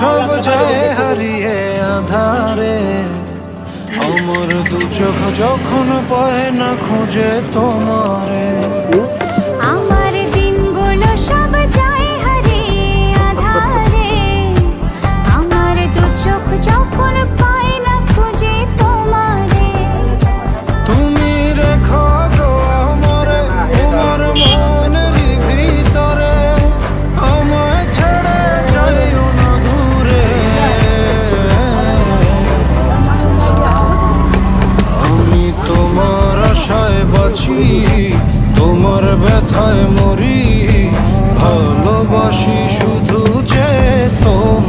সব যায় হারিয়ে আধারে। আমার দু চোখ যখন পায় না খুঁজে তোমারে। আমার দিনগুলো সব যায় হারিয়ে আধারে। আমার দু চোখ যখন পায় না খুঁজে তোমারে। তুমি রেখো গো আমারে তোমার মনের ভিতরে, আমায় ছেড়ে যাইও না দূরে। আমি তোমার আশায় বাঁচি, তোমার ব্যথায় মরি, ভালোবাসি শুধু যে তোমার।